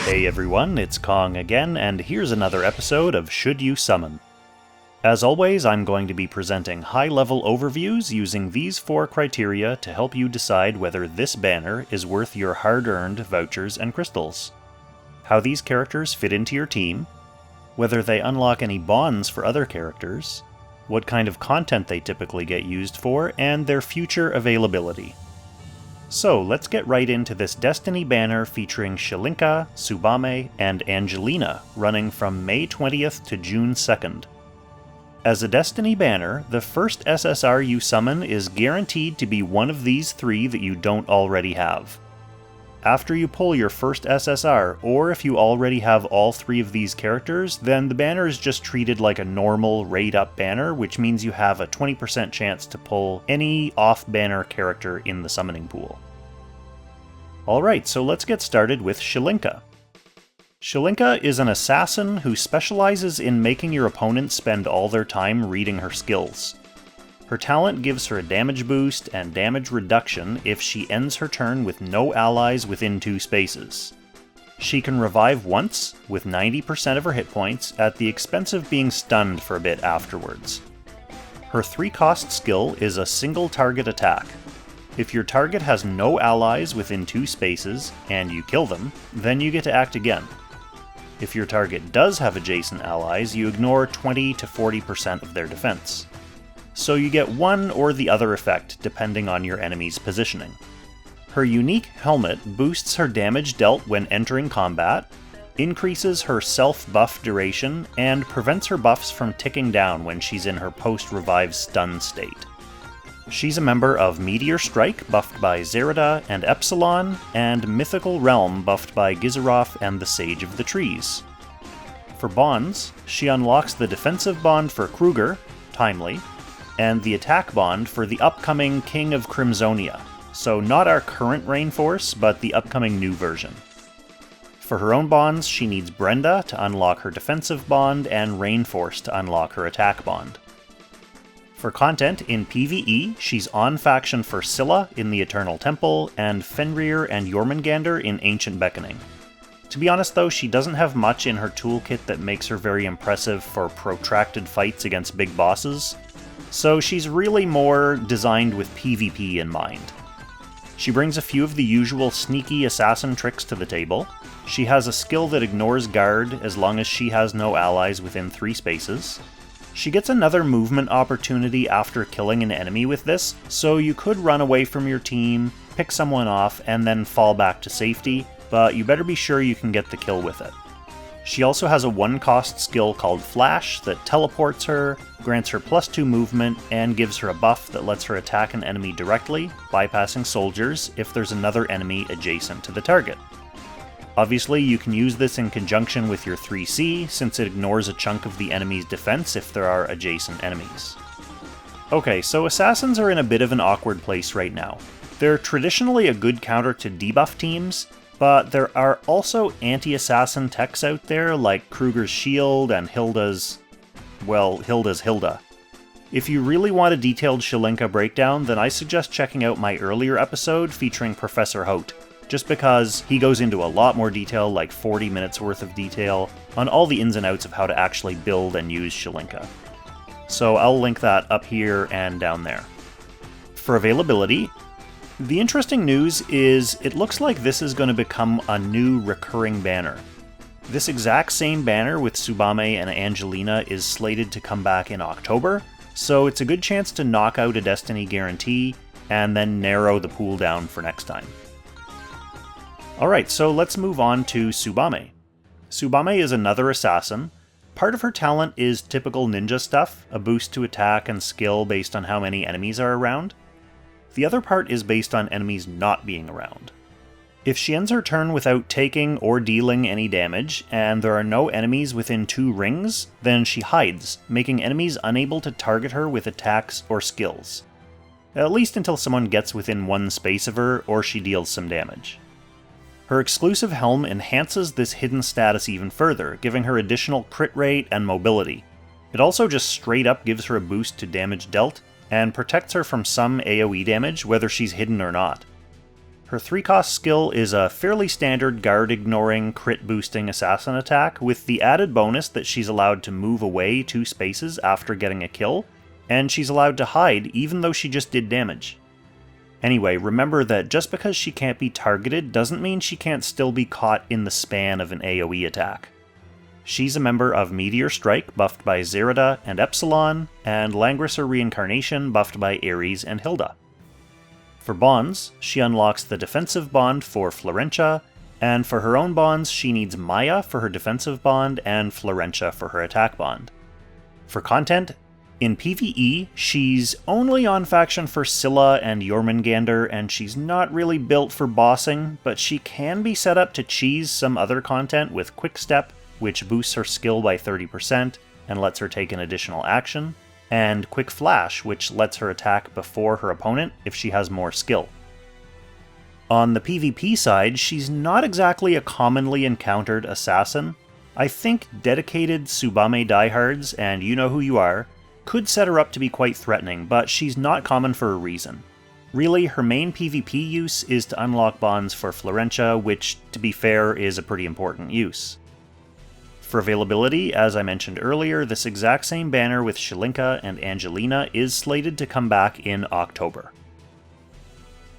Hey everyone, it's Kong again, and here's another episode of Should You Summon? As always, I'm going to be presenting high-level overviews using these 4 criteria to help you decide whether this banner is worth your hard-earned vouchers and crystals. How these characters fit into your team, whether they unlock any bonds for other characters, what kind of content they typically get used for, and their future availability. So let's get right into this Destiny banner featuring Shilinka, Tsubame, and Angelina, running from May 20th to June 2nd. As a Destiny banner, the first SSR you summon is guaranteed to be one of these 3 that you don't already have. After you pull your first SSR, or if you already have all 3 of these characters, then the banner is just treated like a normal raid-up banner, which means you have a 20% chance to pull any off-banner character in the summoning pool. Alright, so let's get started with Shilinka. Shilinka is an assassin who specializes in making your opponents spend all their time reading her skills. Her talent gives her a damage boost and damage reduction if she ends her turn with no allies within 2 spaces. She can revive once, with 90% of her hit points, at the expense of being stunned for a bit afterwards. Her 3-cost skill is a single target attack. If your target has no allies within 2 spaces, and you kill them, then you get to act again. If your target does have adjacent allies, you ignore 20 to 40% of their defense. So you get one or the other effect, depending on your enemy's positioning. Her unique helmet boosts her damage dealt when entering combat, increases her self-buff duration, and prevents her buffs from ticking down when she's in her post-revive stun state. She's a member of Meteor Strike, buffed by Zerida and Epsilon, and Mythical Realm, buffed by Gizaroth and the Sage of the Trees. For bonds, she unlocks the defensive bond for Kruger, Timely, and the attack bond for the upcoming King of Crimsonia, so not our current Rainforce, but the upcoming new version. For her own bonds, she needs Brenda to unlock her defensive bond and Rainforce to unlock her attack bond. For content, in PvE, she's on faction for Scylla in the Eternal Temple, and Fenrir and Jormungandr in Ancient Beckoning. To be honest though, she doesn't have much in her toolkit that makes her very impressive for protracted fights against big bosses, so she's really more designed with PvP in mind. She brings a few of the usual sneaky assassin tricks to the table. She has a skill that ignores guard as long as she has no allies within 3 spaces. She gets another movement opportunity after killing an enemy with this, so you could run away from your team, pick someone off, and then fall back to safety, but you better be sure you can get the kill with it. She also has a 1-cost skill called Flash that teleports her, grants her +2 movement, and gives her a buff that lets her attack an enemy directly, bypassing soldiers if there's another enemy adjacent to the target. Obviously, you can use this in conjunction with your 3C, since it ignores a chunk of the enemy's defense if there are adjacent enemies. Okay, so assassins are in a bit of an awkward place right now. They're traditionally a good counter to debuff teams, but there are also anti-assassin techs out there like Kruger's Shield and Hilda's Hilda. If you really want a detailed Shilinka breakdown, then I suggest checking out my earlier episode featuring Professor Hout, just because he goes into a lot more detail, like 40 minutes worth of detail, on all the ins and outs of how to actually build and use Shilinka. So I'll link that up here and down there. For availability, the interesting news is it looks like this is going to become a new recurring banner. This exact same banner with Tsubame and Angelina is slated to come back in October, so it's a good chance to knock out a Destiny guarantee and then narrow the pool down for next time. Alright, so let's move on to Tsubame. Tsubame is another assassin. Part of her talent is typical ninja stuff, a boost to attack and skill based on how many enemies are around. The other part is based on enemies not being around. If she ends her turn without taking or dealing any damage, and there are no enemies within 2 rings, then she hides, making enemies unable to target her with attacks or skills. At least until someone gets within 1 space of her, or she deals some damage. Her exclusive helm enhances this hidden status even further, giving her additional crit rate and mobility. It also just straight up gives her a boost to damage dealt, and protects her from some AoE damage whether she's hidden or not. Her 3-cost skill is a fairly standard guard-ignoring, crit-boosting assassin attack, with the added bonus that she's allowed to move away 2 spaces after getting a kill, and she's allowed to hide even though she just did damage. Anyway, remember that just because she can't be targeted doesn't mean she can't still be caught in the span of an AoE attack. She's a member of Meteor Strike, buffed by Zerida and Epsilon, and Langrisser Reincarnation, buffed by Ares and Hilda. For bonds, she unlocks the defensive bond for Florentia, and for her own bonds she needs Maya for her defensive bond and Florentia for her attack bond. For content, in PvE, she's only on faction for Scylla and Jormungandr, and she's not really built for bossing, but she can be set up to cheese some other content with Quickstep, which boosts her skill by 30% and lets her take an additional action, and Quick Flash, which lets her attack before her opponent if she has more skill. On the PvP side, she's not exactly a commonly encountered assassin. I think dedicated Tsubame diehards, and you know who you are, could set her up to be quite threatening, but she's not common for a reason. Really, her main PvP use is to unlock bonds for Florentia, which, to be fair, is a pretty important use. For availability, as I mentioned earlier, this exact same banner with Shilinka and Angelina is slated to come back in October.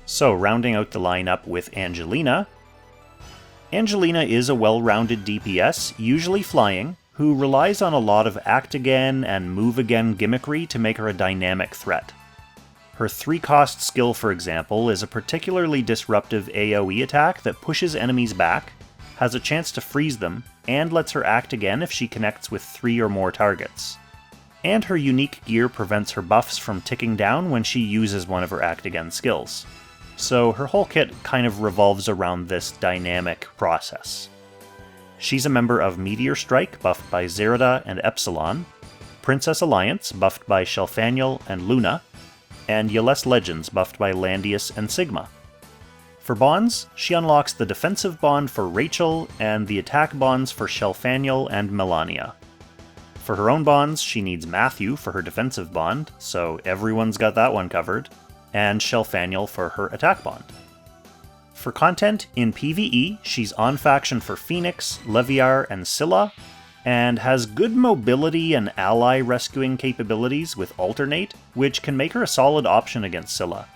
So, rounding out the lineup with Angelina. Angelina is a well-rounded DPS, usually flying, who relies on a lot of act again and move again gimmickry to make her a dynamic threat. Her 3-cost skill, for example, is a particularly disruptive AoE attack that pushes enemies back, has a chance to freeze them, and lets her act again if she connects with 3 or more targets. And her unique gear prevents her buffs from ticking down when she uses one of her act again skills. So her whole kit kind of revolves around this dynamic process. She's a member of Meteor Strike, buffed by Zerida and Epsilon, Princess Alliance, buffed by Shelfaniel and Luna, and Yales Legends, buffed by Landius and Sigma. For bonds, she unlocks the defensive bond for Rachel and the attack bonds for Shelfaniel and Melania. For her own bonds, she needs Matthew for her defensive bond, so everyone's got that one covered, and Shelfaniel for her attack bond. For content, in PvE, she's on faction for Phoenix, Leviar, and Scylla, and has good mobility and ally rescuing capabilities with Alternate, which can make her a solid option against Scylla.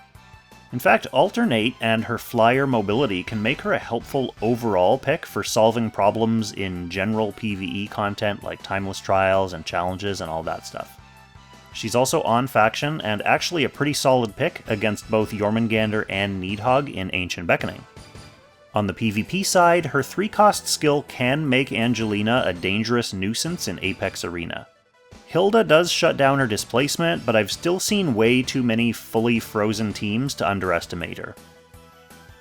In fact, Alternate and her flyer mobility can make her a helpful overall pick for solving problems in general PvE content like Timeless Trials and challenges and all that stuff. She's also on faction, and actually a pretty solid pick against both Jormungandr and Nidhogg in Ancient Beckoning. On the PvP side, her 3-cost skill can make Angelina a dangerous nuisance in Apex Arena. Hilda does shut down her displacement, but I've still seen way too many fully frozen teams to underestimate her.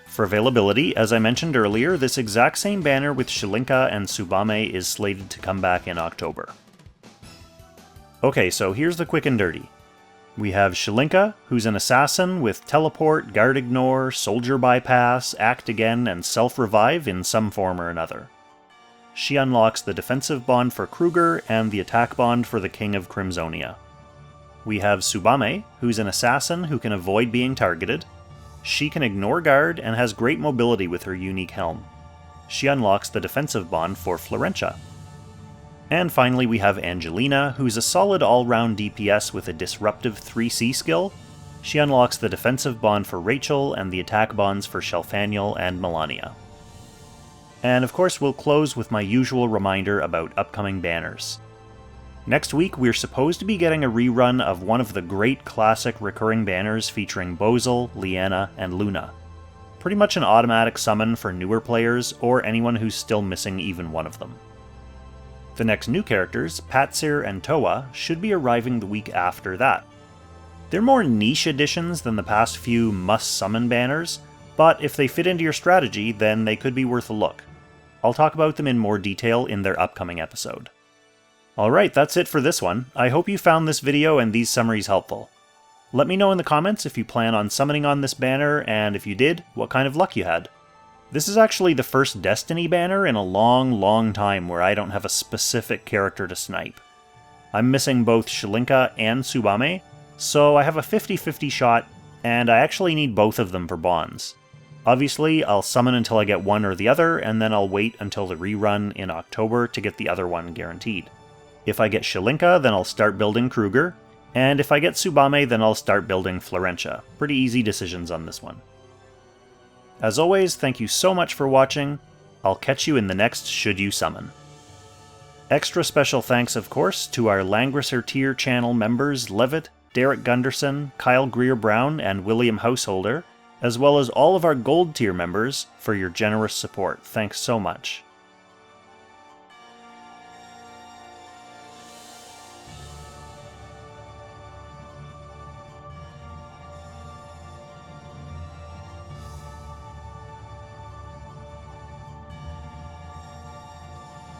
For availability, as I mentioned earlier, this exact same banner with Shilinka and Tsubame is slated to come back in October. Okay, so here's the quick and dirty. We have Shilinka, who's an assassin with teleport, guard ignore, soldier bypass, act again, and self-revive in some form or another. She unlocks the defensive bond for Kruger and the attack bond for the King of Crimsonia. We have Tsubame, who's an assassin who can avoid being targeted. She can ignore guard and has great mobility with her unique helm. She unlocks the defensive bond for Florentia. And finally we have Angelina, who's a solid all-round DPS with a disruptive 3C skill. She unlocks the defensive bond for Rachel and the attack bonds for Shelfaniel and Melania. And of course we'll close with my usual reminder about upcoming banners. Next week we're supposed to be getting a rerun of one of the great classic recurring banners featuring Bozel, Leanna, and Luna. Pretty much an automatic summon for newer players or anyone who's still missing even one of them. The next new characters, Patsir and Toa, should be arriving the week after that. They're more niche additions than the past few must-summon banners, but if they fit into your strategy, then they could be worth a look. I'll talk about them in more detail in their upcoming episode. Alright, that's it for this one. I hope you found this video and these summaries helpful. Let me know in the comments if you plan on summoning on this banner, and if you did, what kind of luck you had. This is actually the first Destiny banner in a long time where I don't have a specific character to snipe. I'm missing both Shilinka and Tsubame, so I have a 50-50 shot, and I actually need both of them for bonds. Obviously, I'll summon until I get one or the other, and then I'll wait until the rerun in October to get the other one guaranteed. If I get Shilinka, then I'll start building Kruger, and if I get Tsubame, then I'll start building Florentia. Pretty easy decisions on this one. As always, thank you so much for watching. I'll catch you in the next Should You Summon. Extra special thanks, of course, to our Langrisser tier channel members Levitt, Derek Gunderson, Kyle Greer-Brown, and William Householder, as well as all of our gold tier members for your generous support. Thanks so much.